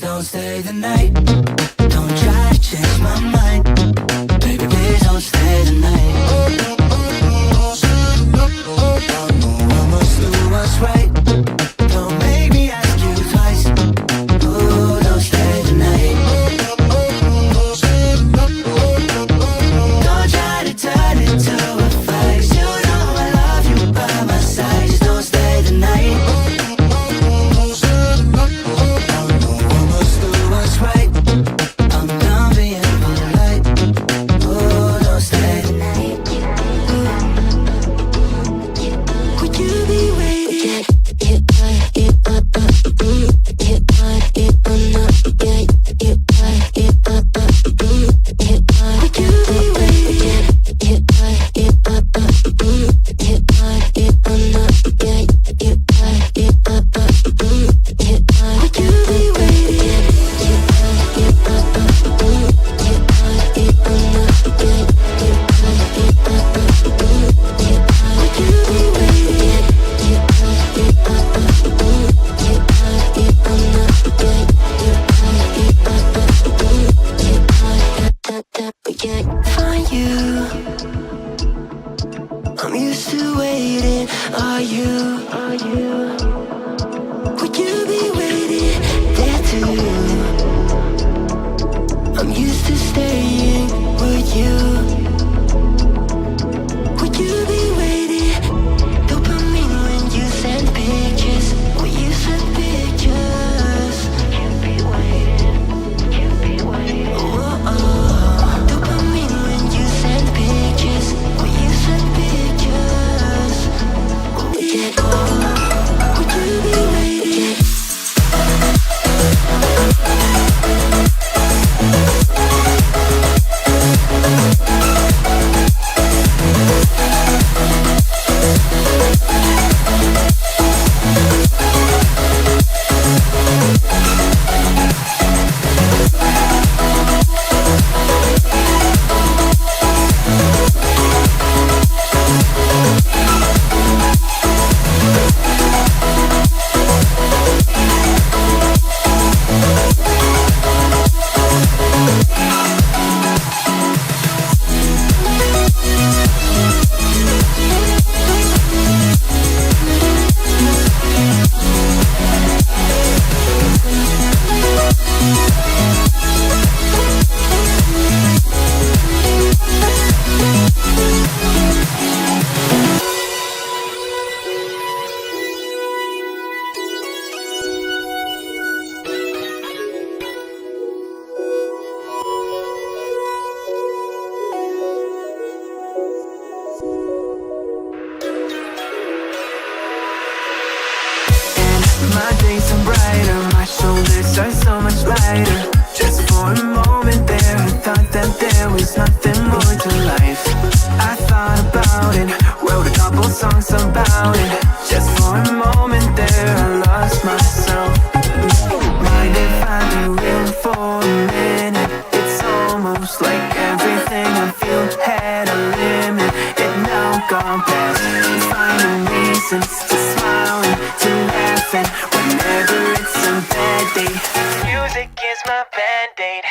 don't stay the night. Don't try to change my mind. Baby, please don't stay the night. I must do what's right. Don't make me ask you twice. Ooh, don't stay the night. Don't try to turn it to a fight. You know I love you by my side. Just don't stay the night. I must do what's right. I'm done being polite. Ooh, don't stay the night. Would you be waiting? Find you. I'm used to waiting. Are you? Would you be waiting there too? I'm used to staying. Would you? Would you be waiting? Dopamine when you send pictures. When you send pictures. Can't be waiting. Oh, dopamine when you send pictures. When you send pictures. Yeah. Would you be waiting? My days are brighter, my shoulders are so much lighter. Just for a moment there, I thought that there was nothing more to life. I thought about it, wrote a couple songs about it. Just for a moment there, I lost myself. Mind if I be real for a minute? It's almost like everything I feel had a limit. It now gone past, finding reasons to smile and to laugh, and whenever it's a bad day, music is my band-aid.